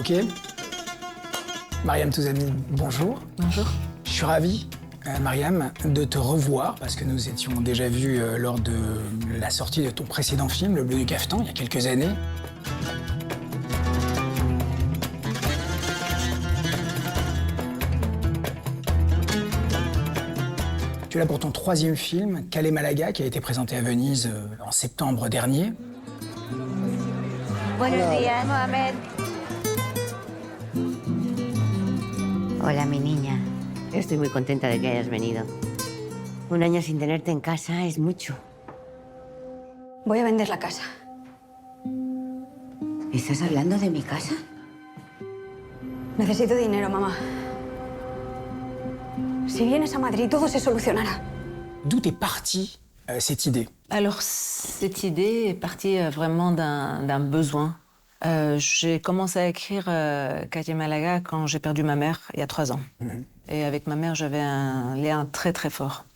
Ok. Mariam Touzani, bonjour. Bonjour. Je suis ravi, Mariam, de te revoir, parce que nous étions déjà vus lors de la sortie de ton précédent film, Le Bleu du Cafetan, il y a quelques années. Tu es là pour ton troisième film, Calais Malaga, qui a été présenté à Venise en septembre dernier. Buenos días, Mohamed. Hola, mi niña. Estoy muy contenta de que hayas venido. Un año sin tenerte en casa es mucho. Voy a vender la casa. ¿Estás hablando de mi casa? Necesito dinero, mamá. Si vienes a Madrid, todo se solucionará. D'où est partie cette idée? Alors, cette idée est partie vraiment d'un besoin. J'ai commencé à écrire Calais Malaga quand j'ai perdu ma mère, il y a 3 ans. Et avec ma mère, j'avais un lien très, très fort.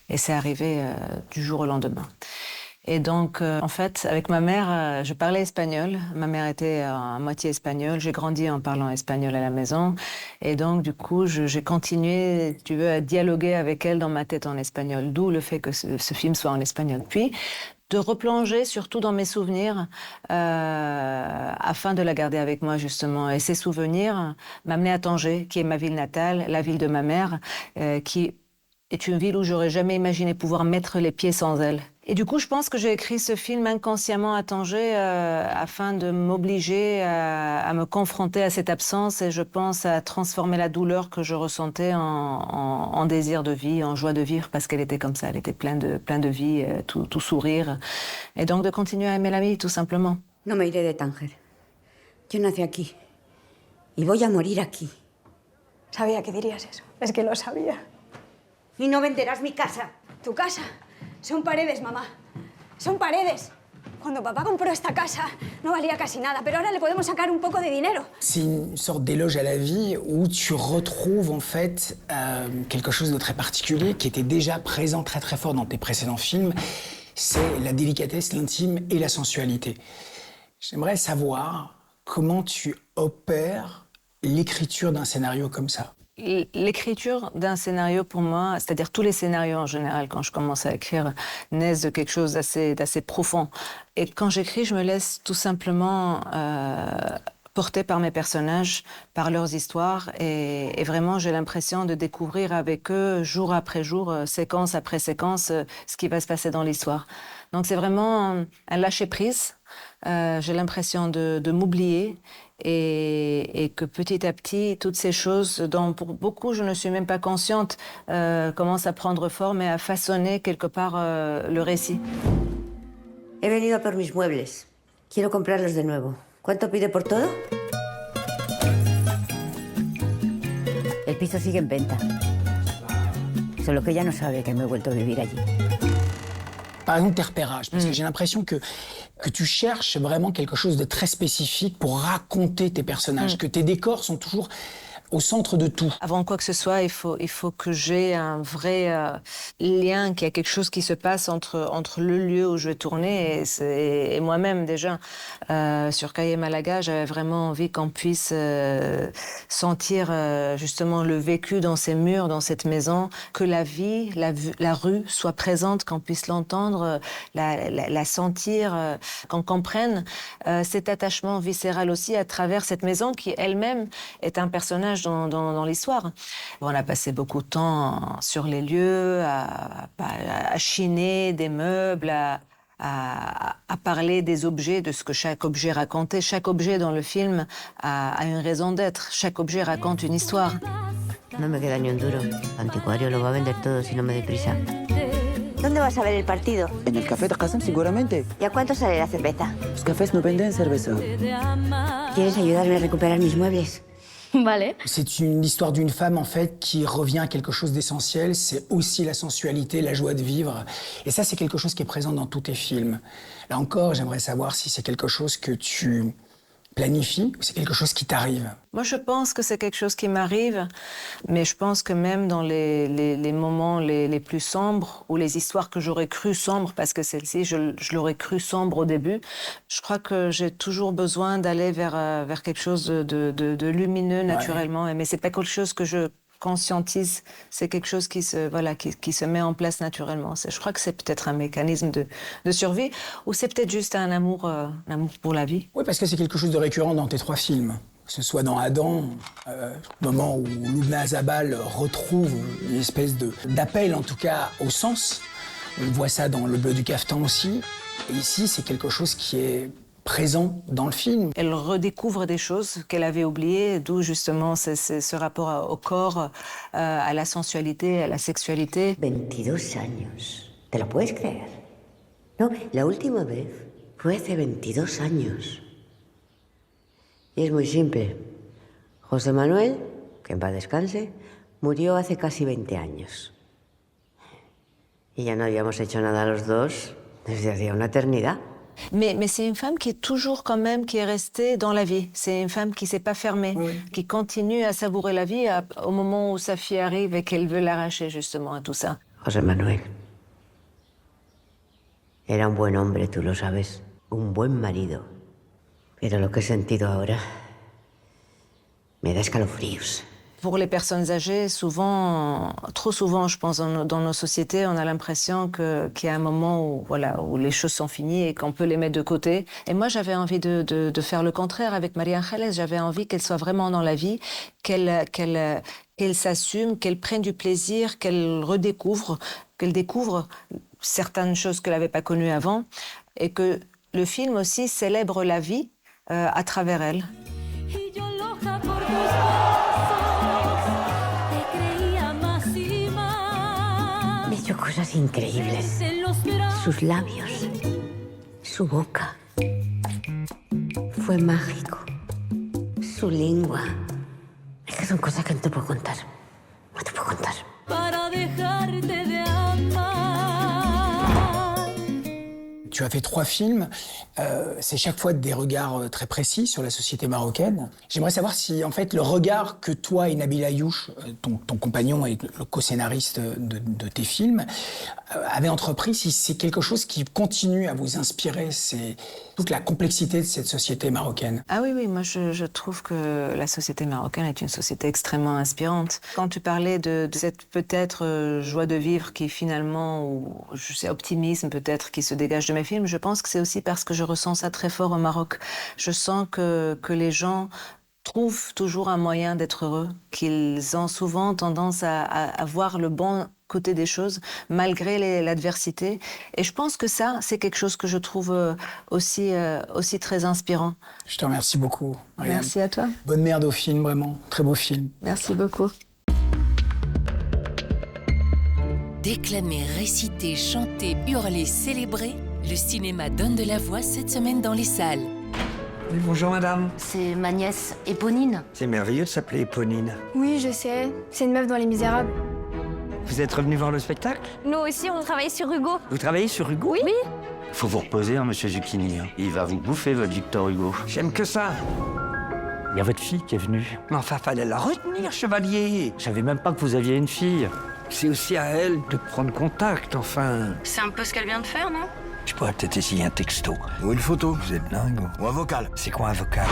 Et c'est arrivé du jour au lendemain. Et donc, en fait, avec ma mère, je parlais espagnol. Ma mère était à moitié espagnole. J'ai grandi en parlant espagnol à la maison. Et donc, du coup, j'ai continué, si tu veux, à dialoguer avec elle dans ma tête en espagnol. D'où le fait que ce film soit en espagnol. Puis, de replonger surtout dans mes souvenirs afin de la garder avec moi, justement. Et ces souvenirs m'amenaient à Tanger, qui est ma ville natale, la ville de ma mère, qui est une ville où j'aurais jamais imaginé pouvoir mettre les pieds sans elle. Et du coup, je pense que j'ai écrit ce film inconsciemment à Tanger afin de m'obliger à me confronter à cette absence et je pense à transformer la douleur que je ressentais en désir de vie, en joie de vivre, parce qu'elle était comme ça, elle était pleine de vie, tout sourire. Et donc de continuer à aimer la vie, tout simplement. No me iré de Tánger. Yo nací aquí. Y voy a morir aquí. Sabía que dirías eso. Es que lo sabía. Y no venderás mi casa. Tu casa. Son paredes, mamá. Son paredes. Cuando papá compró esta casa, no valía casi nada, pero ahora le podemos sacar un poco de dinero. C'est une sorte d'éloge à la vie où tu retrouves en fait quelque chose de très particulier qui était déjà présent très très fort dans tes précédents films. C'est la délicatesse, l'intime et la sensualité. J'aimerais savoir comment tu opères l'écriture d'un scénario comme ça. L'écriture d'un scénario, pour moi, c'est-à-dire tous les scénarios en général, quand je commence à écrire, naissent de quelque chose d'assez profond. Et quand j'écris, je me laisse tout simplement porter par mes personnages, par leurs histoires. Et vraiment, j'ai l'impression de découvrir avec eux, jour après jour, séquence après séquence, ce qui va se passer dans l'histoire. Donc c'est vraiment un lâcher-prise. J'ai l'impression de m'oublier et que petit à petit, toutes ces choses dont pour beaucoup je ne suis même pas consciente commencent à prendre forme et à façonner quelque part le récit. He venido a por mis muebles. Quiero comprarlos de nuevo. ¿Cuánto pide por todo? El piso sigue en venta. Solo que ella no sabe que me he vuelto a vivir allí. Par exemple, tes repérages, parce que j'ai l'impression que tu cherches vraiment quelque chose de très spécifique pour raconter tes personnages, que tes décors sont toujours au centre de tout. Avant quoi que ce soit, il faut que j'ai un vrai lien, qu'il y a quelque chose qui se passe entre le lieu où je vais tourner et moi-même déjà. Sur Calais Malaga, j'avais vraiment envie qu'on puisse sentir justement le vécu dans ces murs, dans cette maison, que la vie, la rue soit présente, qu'on puisse l'entendre, la sentir, qu'on comprenne cet attachement viscéral aussi à travers cette maison qui elle-même est un personnage dans l'histoire. On a passé beaucoup de temps sur les lieux, à chiner des meubles, à parler des objets, de ce que chaque objet racontait. Chaque objet dans le film a une raison d'être. Chaque objet raconte une histoire. No me queda ni un duro. Anticuario lo va a vender todo si no me doy prisa. ¿Dónde vas a ver el partido? En el café de Hassan, seguramente. ¿Y a cuánto sale la cerveza? Los cafés no venden cerveza. ¿Quieres ayudarme a recuperar mis muebles? Vale. C'est une histoire d'une femme, en fait, qui revient à quelque chose d'essentiel. C'est aussi la sensualité, la joie de vivre. Et ça, c'est quelque chose qui est présent dans tous tes films. Là encore, j'aimerais savoir si c'est quelque chose que tu planifies ou c'est quelque chose qui t'arrive? Moi, je pense que c'est quelque chose qui m'arrive, mais je pense que même dans les moments les plus sombres, ou les histoires que j'aurais cru sombres, parce que celle-ci, je l'aurais cru sombre au début, je crois que j'ai toujours besoin d'aller vers quelque chose de lumineux naturellement. Ouais. Mais c'est pas quelque chose que je conscientise, c'est quelque chose qui se met en place naturellement. Je crois que c'est peut-être un mécanisme de survie, ou c'est peut-être juste un amour pour la vie. Oui, parce que c'est quelque chose de récurrent dans tes 3 films. Que ce soit dans Adam, moment où Lubna Azabal retrouve une espèce d'appel, en tout cas, au sens. On voit ça dans Le Bleu du Caftan aussi. Et ici, c'est quelque chose qui est présent dans le film. Elle redécouvre des choses qu'elle avait oubliées, d'où justement ce rapport au corps, à la sensualité, à la sexualité. 22 años. ¿Te lo puedes creer? No, la última vez fue hace 22 años. Y es muy simple. José Manuel, que en paz descanse, murió hace casi 20 años. Y ya no habíamos hecho nada los dos desde hacía una eternidad. Mais c'est une femme qui est toujours quand même, qui est restée dans la vie. C'est une femme qui ne s'est pas fermée, qui continue à savourer la vie au moment où sa fille arrive et qu'elle veut l'arracher justement à tout ça. José Manuel. Era un buen hombre, tú lo sabes. Un buen marido. Pero lo que he sentido ahora me da escalofríos. Pour les personnes âgées, trop souvent, je pense, dans nos sociétés, on a l'impression qu'il y a un moment où les choses sont finies et qu'on peut les mettre de côté. Et moi, j'avais envie de faire le contraire avec María Ángeles. J'avais envie qu'elle soit vraiment dans la vie, qu'elle s'assume, qu'elle prenne du plaisir, qu'elle découvre certaines choses qu'elle n'avait pas connues avant, et que le film aussi célèbre la vie à travers elle. Me hizo cosas increíbles. Sus labios, su boca. Fue mágico. Su lengua. Es que son cosas que no te puedo contar. No te puedo contar. Para dejarte de amar. Tu as fait 3 films, c'est chaque fois des regards très précis sur la société marocaine. J'aimerais savoir si, en fait, le regard que toi et Nabil Ayouch, ton compagnon et le co-scénariste de tes films, avez entrepris, si c'est quelque chose qui continue à vous inspirer, c'est toute la complexité de cette société marocaine. Ah oui, moi je trouve que la société marocaine est une société extrêmement inspirante. Quand tu parlais de cette peut-être joie de vivre qui finalement, ou je sais, optimisme peut-être qui se dégage de mes films, je pense que c'est aussi parce que je ressens ça très fort au Maroc. Je sens que les gens trouvent toujours un moyen d'être heureux, qu'ils ont souvent tendance à voir le bon côté des choses, malgré l'adversité. Et je pense que ça, c'est quelque chose que je trouve aussi très inspirant. Je te remercie beaucoup, Mariam. Merci à toi. Bonne merde au film, vraiment. Très beau film. Merci beaucoup. Déclamer, réciter, chanter, hurler, célébrer, le cinéma donne de la voix cette semaine dans les salles. Oui, bonjour madame. C'est ma nièce, Éponine. C'est merveilleux de s'appeler Éponine. Oui, je sais. C'est une meuf dans Les Misérables. Vous êtes revenu voir le spectacle? Nous aussi, on travaille sur Hugo. Vous travaillez sur Hugo? Oui. Faut vous reposer, hein, monsieur Zucchini. Il va vous bouffer, votre Victor Hugo. J'aime que ça. Il y a votre fille qui est venue. Mais enfin, fallait la retenir, chevalier. Je savais même pas que vous aviez une fille. C'est aussi à elle de prendre contact, enfin. C'est un peu ce qu'elle vient de faire, non? Je pourrais peut-être essayer un texto. Ou une photo. Vous êtes dingue. Ou un vocal. C'est quoi un vocal?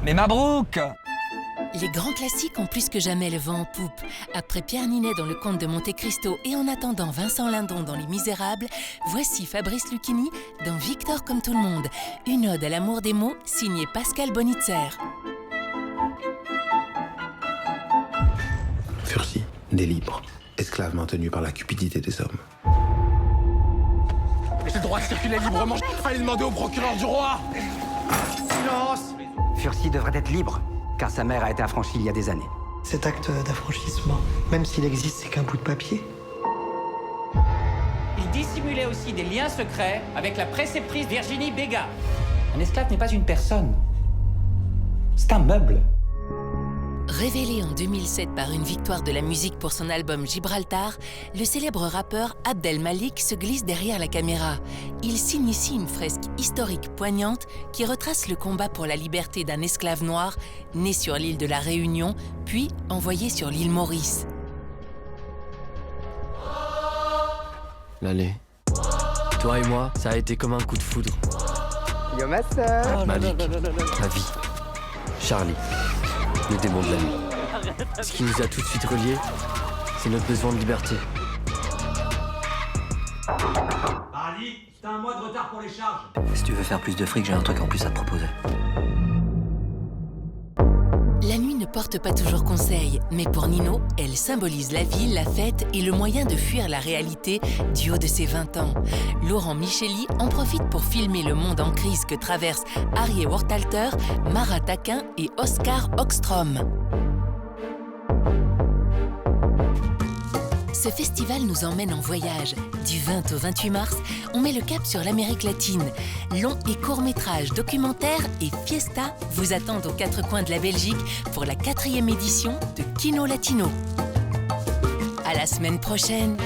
Mais Mabrouk! Les grands classiques ont plus que jamais le vent en poupe. Après Pierre Ninet dans Le Comte de Monte Cristo et en attendant Vincent Lindon dans Les Misérables, voici Fabrice Lucchini dans Victor comme tout le monde, une ode à l'amour des mots signée Pascal Bonitzer. Fursi, né libre, esclave maintenu par la cupidité des hommes. J'ai le droit de circuler librement. Fallait demander au procureur du roi. Silence! Fursi devrait être libre, car sa mère a été affranchie il y a des années. Cet acte d'affranchissement, même s'il existe, c'est qu'un bout de papier. Il dissimulait aussi des liens secrets avec la préceptrice Virginie Béga. Un esclave n'est pas une personne. C'est un meuble. Révélé en 2007 par une victoire de la musique pour son album Gibraltar, le célèbre rappeur Abdel Malik se glisse derrière la caméra. Il signe ici une fresque historique poignante qui retrace le combat pour la liberté d'un esclave noir né sur l'île de la Réunion, puis envoyé sur l'île Maurice. L'allée. Toi et moi, ça a été comme un coup de foudre. Yo ma sœur. Malik, ma vie. Charlie, le démon de la nuit. Ce qui nous a tout de suite reliés, c'est notre besoin de liberté. Paradis, t'as un mois de retard pour les charges. Si tu veux faire plus de fric, j'ai un truc en plus à te proposer. La nuit ne porte pas toujours conseil, mais pour Nino, elle symbolise la vie, la fête et le moyen de fuir la réalité du haut de ses 20 ans. Laurent Micheli en profite pour filmer le monde en crise que traversent Harry Werthalter, Mara Taquin et Oscar Hockstrom. Ce festival nous emmène en voyage. Du 20 au 28 mars, on met le cap sur l'Amérique latine. Longs et courts-métrages, documentaires et fiesta vous attendent aux 4 coins de la Belgique pour la 4e édition de Kino Latino. À la semaine prochaine!